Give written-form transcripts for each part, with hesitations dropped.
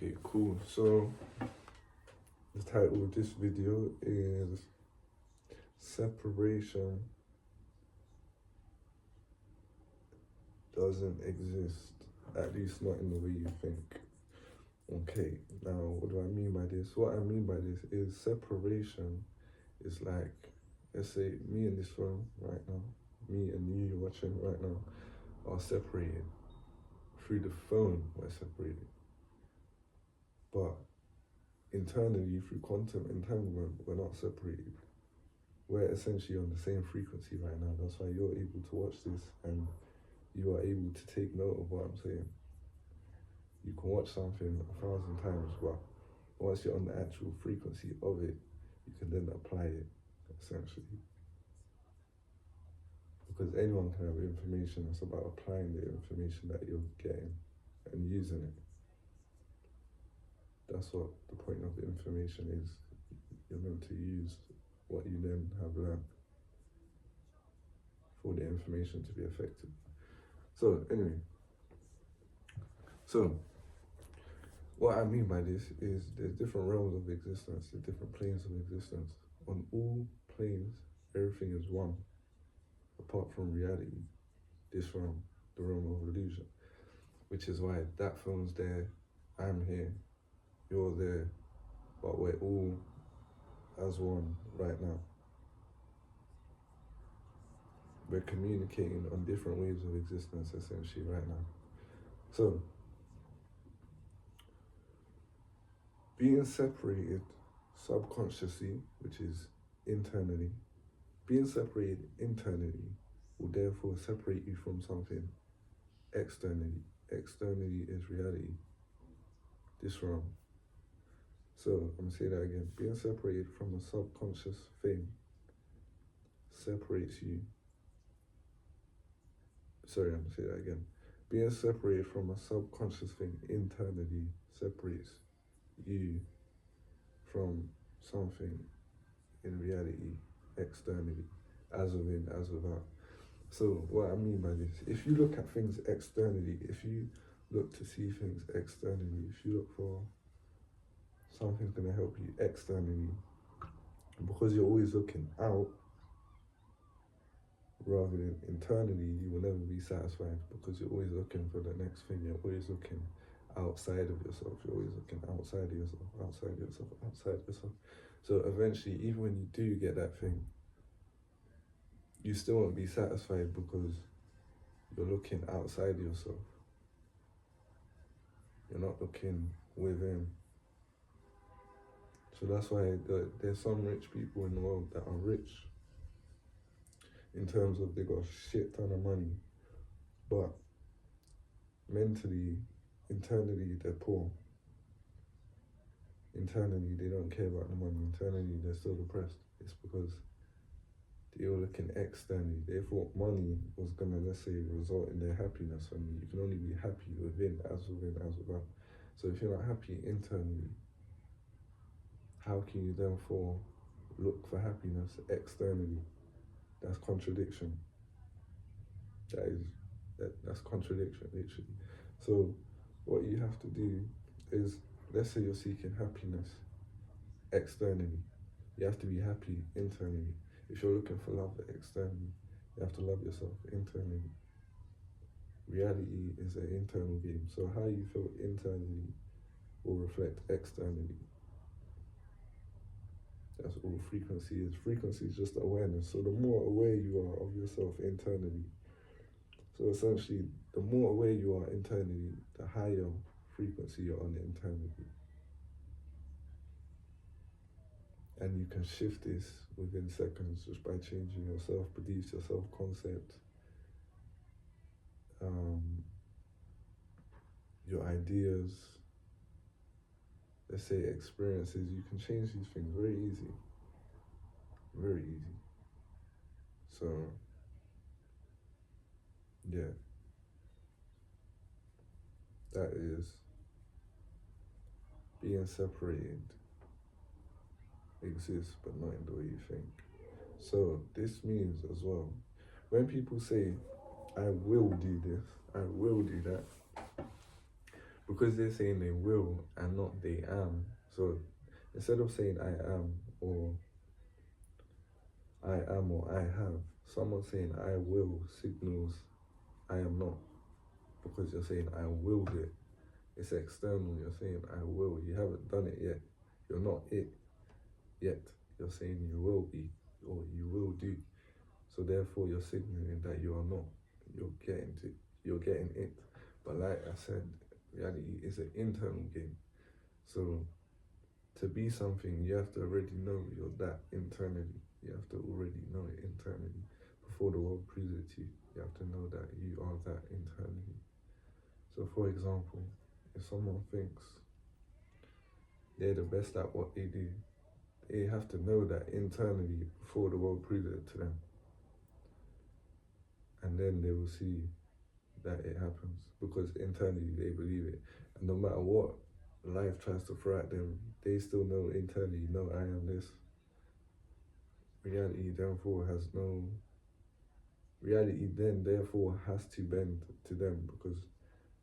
Okay, cool. So the title of this video is Separation Doesn't Exist, at least not in the way you think. Okay, now what do I mean by this? What I mean by this is separation is like, let's say me in this room right now, me and you watching right now are separated. Through the phone, we're separated. But internally, through quantum entanglement, we're not separated. We're essentially on the same frequency right now. That's why you're able to watch this and you are able to take note of what I'm saying. You can watch something 1,000 times, but once you're on the actual frequency of it, you can then apply it, essentially. Because anyone can have information, it's about applying the information that you're getting and using it. That's what the point of the information is. You're meant to use what you then have learned for the information to be effective. So anyway, what I mean by this is there's different realms of existence, there's different planes of existence. On all planes, everything is one, apart from reality, this realm, the realm of illusion. Which is why that phone's there, I'm here, you're there, but we're all as one right now. We're communicating on different waves of existence essentially right now. So, being separated subconsciously, which is internally, being separated internally will therefore separate you from something externally. Externally is reality, this realm. So, I'm gonna say that again. Being separated from a subconscious thing separates you. Sorry, I'm gonna say that again. Being separated from a subconscious thing internally separates you from something in reality externally, as within, as without. So what I mean by this, if you look at things externally, if you look to see things externally, if you look for something's going to help you externally, because you're always looking out rather than internally, you will never be satisfied because you're always looking for the next thing. You're always looking outside of yourself. You're always looking outside of yourself, outside of yourself, outside of yourself. So eventually, even when you do get that thing, you still won't be satisfied because you're looking outside of yourself. You're not looking within. So that's why there's some rich people in the world that are rich in terms of they got a shit ton of money, but mentally, internally, they're poor. Internally, they don't care about the money. Internally, they're still depressed. It's because they were looking externally. They thought money was gonna, let's say, result in their happiness. And you can only be happy within, as without. So if you're not happy internally, how can you therefore look for happiness externally? That's contradiction. That's contradiction, literally. So what you have to do is, let's say you're seeking happiness externally. You have to be happy internally. If you're looking for love externally, you have to love yourself internally. Reality is an internal game. So how you feel internally will reflect externally. That's all frequency is. Frequency is just awareness. So the more aware you are of yourself internally, so essentially, the more aware you are internally, the higher frequency you're on internally. And you can shift this within seconds just by changing your self-beliefs, your self-concept, your ideas, let's say experiences. You can change these things very easy. Very easy. So, yeah. That is being separated exists, but not in the way you think. So this means as well, when people say, I will do this, I will do that, because they're saying they will and not they am. So instead of saying I am or I have, someone saying I will signals I am not, because you're saying I willed it. It's external. You're saying I will. You haven't done it yet. You're not it yet. You're saying you will be or you will do. So therefore you're signaling that you are not. You're getting it. But like I said, reality is an internal game. So to be something, you have to already know you're that internally. You have to already know it internally before the world proves it to you. You have to know that you are that internally. So for example, if someone thinks they're the best at what they do, they have to know that internally before the world proves it to them. And then they will see that it happens because internally they believe it. And no matter what life tries to throw at them, they still know internally, no, I am this. Reality then therefore has to bend to them, because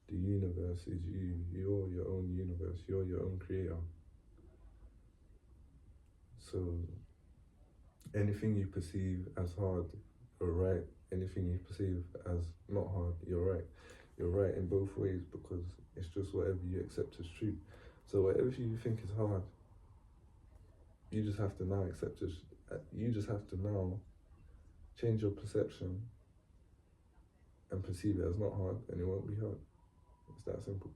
the universe is you. You're your own universe. You're your own creator. So anything you perceive as hard, you're right. Anything you perceive as not hard, you're right. You're right in both ways, because it's just whatever you accept as true. So whatever you think is hard, you just have to now accept it. You just have to now change your perception and perceive it as not hard, and it won't be hard. It's that simple.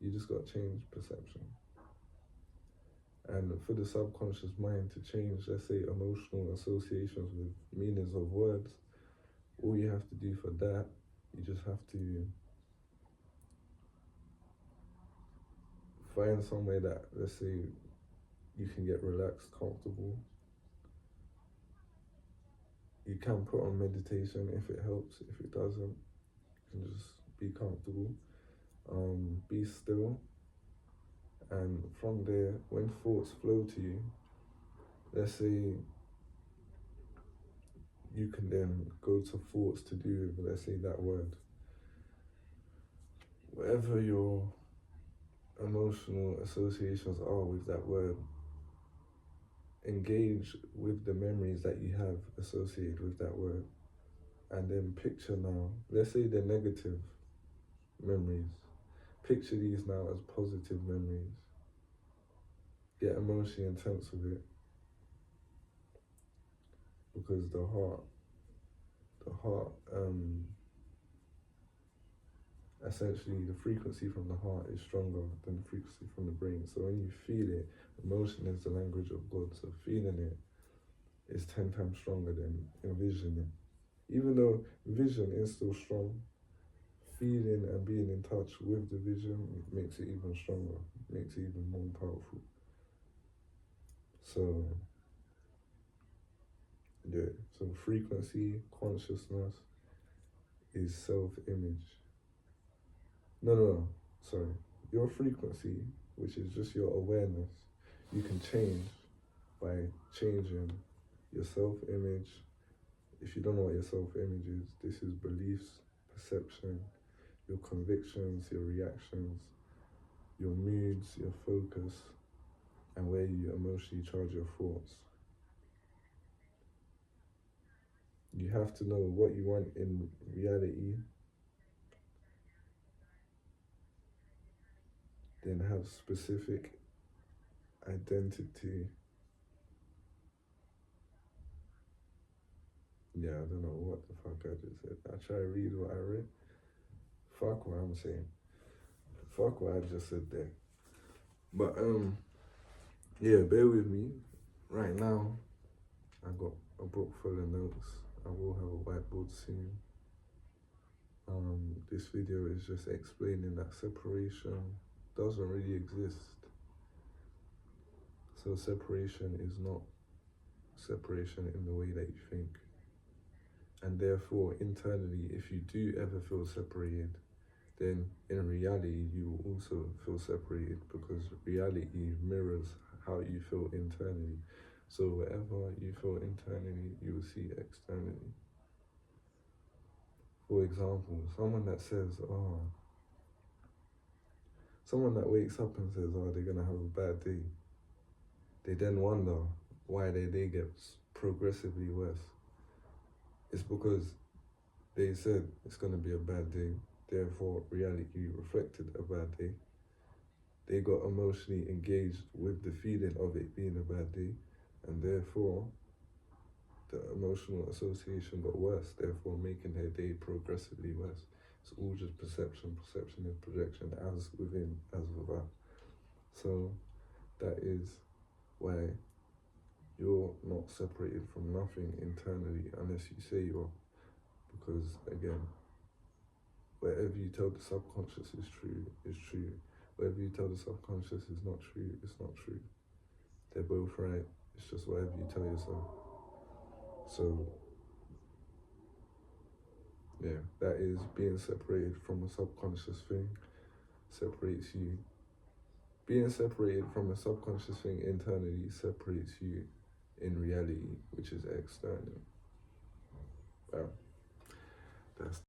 You just got to change perception. And for the subconscious mind to change, let's say, emotional associations with meanings of words, all you have to do for that, you just have to find somewhere that, let's say, you can get relaxed, comfortable. You can put on meditation if it helps. If it doesn't, you can just be comfortable, be still. And from there, when thoughts flow to you, let's say you can then go to thoughts to do with, let's say, that word. Whatever your emotional associations are with that word, engage with the memories that you have associated with that word. And then picture now, let's say they're negative memories. Picture these now as positive memories. Get emotionally intense with it. Because the heart, essentially the frequency from the heart is stronger than the frequency from the brain. So when you feel it, emotion is the language of God. So feeling it is 10 times stronger than envisioning. Even though vision is still strong, feeling and being in touch with the vision makes it even stronger, makes it even more powerful. So yeah, so frequency, consciousness is self-image. No, sorry. Your frequency, which is just your awareness, you can change by changing your self-image. If you don't know what your self-image is, this is beliefs, perception, your convictions, your reactions, your moods, your focus, and where you emotionally charge your thoughts. You have to know what you want in reality, then have specific identity. Yeah, I don't know what the fuck I just said. I try to read what I read. Fuck what I'm saying. Fuck what I just said there. But yeah, bear with me. Right now, I got a book full of notes. I will have a whiteboard soon. This video is just explaining that separation doesn't really exist. So separation is not separation in the way that you think. And therefore, internally, if you do ever feel separated, then in reality, you will also feel separated, because reality mirrors how you feel internally. So whatever you feel internally, you will see externally. For example, someone that says, oh, someone that wakes up and says, oh, they're gonna have a bad day, they then wonder why their day gets progressively worse. It's because they said it's gonna be a bad day, therefore reality reflected a bad day. They got emotionally engaged with the feeling of it being a bad day, and therefore the emotional association got worse, therefore making their day progressively worse. It's all just perception. Perception is projection, as within, as without. So that is why you're not separated from nothing internally unless you say you are. Because again, whatever you tell the subconscious is true, is true. Whatever you tell the subconscious is not true, it's not true. They're both right. It's just whatever you tell yourself. So yeah, that is being separated from a subconscious thing separates you. Being separated from a subconscious thing internally separates you in reality, which is external. Wow. That's